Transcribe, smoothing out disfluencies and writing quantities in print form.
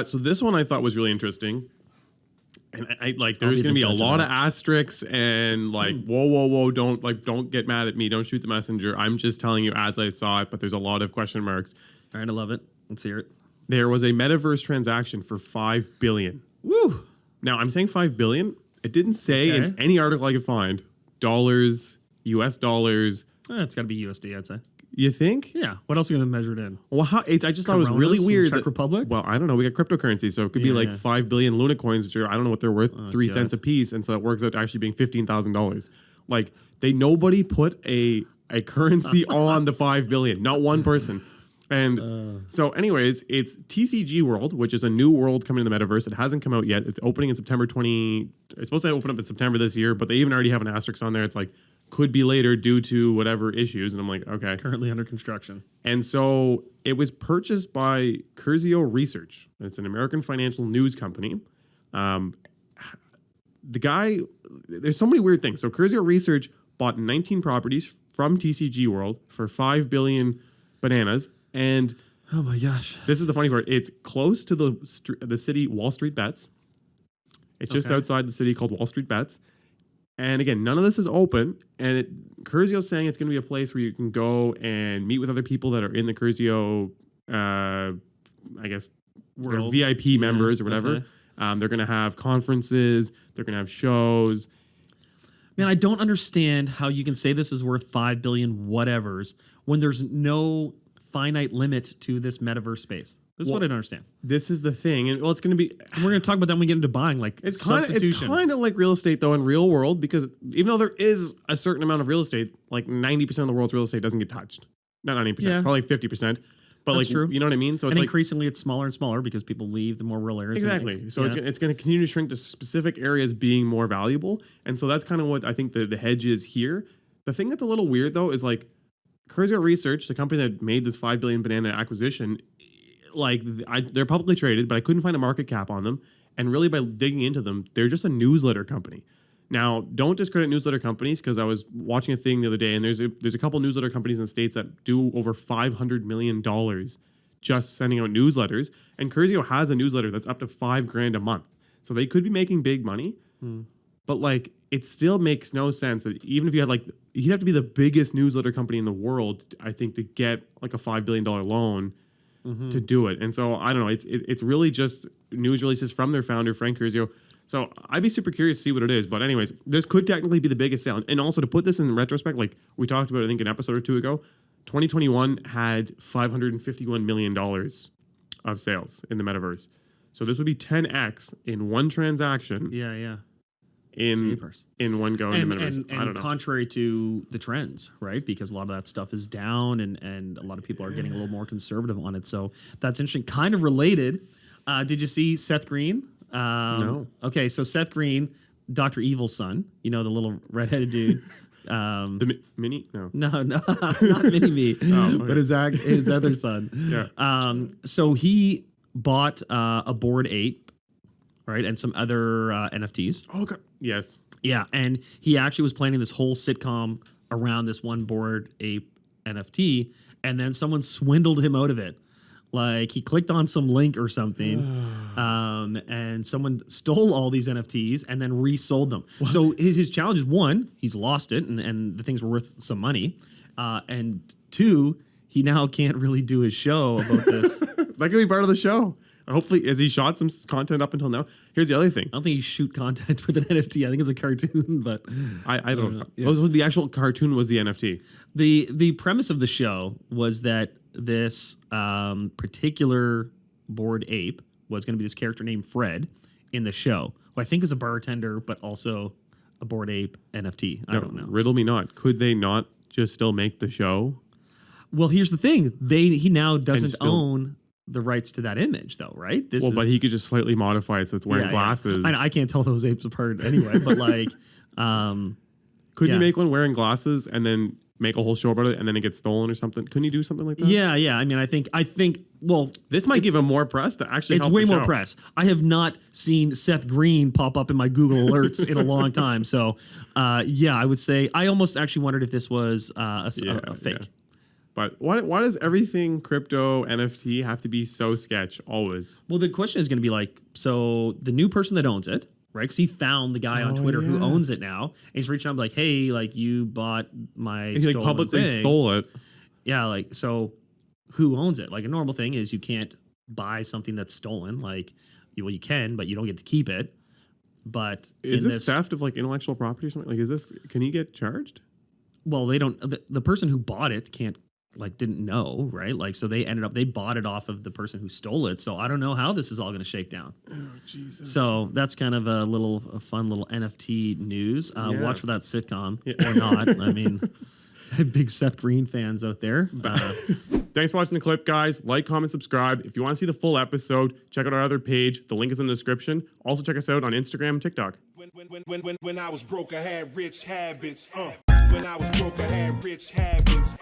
So this one I thought was really interesting. And I like there's going to be a lot of asterisks and like whoa don't get mad at me, don't shoot the messenger. I'm just telling you as I saw it, but there's a lot of question marks. All right, I love it. Let's hear it. There was a Metaverse transaction for $5 billion. Woo! Now I'm saying $5 billion. It didn't say in any article I could find dollars, US dollars. It's got to be USD, I'd say. You think? Yeah. What else are you going to measure it in? Well, I just thought it was really weird. Czech Republic? Well, I don't know. We got cryptocurrency, so it could be like 5 billion Luna coins, which are, I don't know what they're worth, 3 cents a piece, and so it works out to actually being $15,000. Like nobody put a currency on the 5 billion, not one person. And so, anyways, it's TCG World, which is a new world coming to the Metaverse. It hasn't come out yet. It's opening in September 20. It's supposed to open up in September this year, but they even already have an asterisk on there. It's like could be later due to whatever issues. And I'm like, okay. Currently under construction. And so it was purchased by Curzio Research. It's an American financial news company. The guy, there's so many weird things. So Curzio Research bought 19 properties from TCG World for 5 billion bananas. And oh my gosh, this is the funny part. It's close to the city Wall Street Bets. It's just outside the city called Wall Street Bets. And again, none of this is open. And Curzio's saying it's going to be a place where you can go and meet with other people that are in the Curzio, I guess, VIP members or whatever. Okay. They're going to have conferences. They're going to have shows. Man, I don't understand how you can say this is worth 5 billion whatevers when there's no finite limit to this metaverse space. This is what I don't understand. This is the thing, and it's going to be. We're going to talk about that when we get into buying, like substitution. It's kind of like real estate, though, in real world, because even though there is a certain amount of real estate, like 90% of the world's real estate doesn't get touched. Not 90%, probably 50%. But that's like, true. You know what I mean? So it's increasingly it's smaller and smaller because people leave the more rural areas. Exactly. So it's going to continue to shrink to specific areas being more valuable, and so that's kind of what I think the hedge is here. The thing that's a little weird though is like Curzio Research, the company that made this 5 billion banana acquisition. Like they're publicly traded, but I couldn't find a market cap on them. And really, by digging into them, they're just a newsletter company. Now, don't discredit newsletter companies because I was watching a thing the other day, and there's a couple newsletter companies in the States that do over $500 million just sending out newsletters. And Curzio has a newsletter that's up to $5,000 a month, so they could be making big money. But like, it still makes no sense that even if you had like, you'd have to be the biggest newsletter company in the world, I think, to get like a $5 billion loan. To do it. And so I don't know, it's really just news releases from their founder Frank Curzio. So I'd be super curious to see what it is. But anyways, this could technically be the biggest sale. And also to put this in retrospect, like we talked about I think an episode or two ago, 2021 had $551 million of sales in the metaverse. So this would be 10x in one transaction. Yeah. In one go in the metaverse. And I don't know. Contrary to the trends, right? Because a lot of that stuff is down and a lot of people are getting a little more conservative on it. So that's interesting. Kind of related. Did you see Seth Green? No. Okay, so Seth Green, Dr. Evil's son, you know, the little redheaded dude. The mini? No. No, not Mini-Me, but his other son. Yeah. So he bought a Bored Ape, right? And some other NFTs. Oh, okay. Yes. Yeah, and he actually was planning this whole sitcom around this one Bored Ape NFT, and then someone swindled him out of it. Like, he clicked on some link or something, and someone stole all these NFTs and then resold them. What? So his challenge is, one, he's lost it, and the things were worth some money, and two, he now can't really do his show about this. That could be part of the show. Hopefully, has he shot some content up until now? Here's the other thing. I don't think you shoot content with an NFT. I think it's a cartoon, but I don't know. Yeah. Oh, the actual cartoon was the NFT. The premise of the show was that this particular Bored Ape was going to be this character named Fred in the show, who I think is a bartender, but also a Bored Ape NFT. I don't know. Riddle me not. Could they not just still make the show? Well, here's the thing. He now doesn't own the rights to that image, though, right? But he could just slightly modify it so it's wearing glasses. I can't tell those apes apart anyway, but like... Couldn't you make one wearing glasses and then make a whole show about it and then it gets stolen or something? Couldn't you do something like that? Yeah. I mean, I think, well... This might give him more press to actually help the show. It's way more press. I have not seen Seth Green pop up in my Google alerts in a long time. So, I would say... I almost actually wondered if this was a fake. But why does everything crypto NFT have to be so sketch always? Well, the question is going to be like, so the new person that owns it, right? Because he found the guy on Twitter who owns it now. And he's reaching out like, hey, like you bought my He stolen like publicly thing. stole it. Yeah, like, so who owns it? Like a normal thing is you can't buy something that's stolen. Like, well, you can, but you don't get to keep it. But is this theft of like intellectual property or something? Like, can he get charged? Well, they don't. The person who bought it didn't know, right? Like, so they bought it off of the person who stole it. So I don't know how this is all going to shake down. Oh, Jesus. So that's kind of a fun little NFT news. Watch for that sitcom or not. I mean, big Seth Green fans out there. Thanks for watching the clip, guys. Like, comment, subscribe. If you want to see the full episode, check out our other page. The link is in the description. Also, check us out on Instagram and TikTok. When I was broke, I had rich habits. When I was broke, I had rich habits.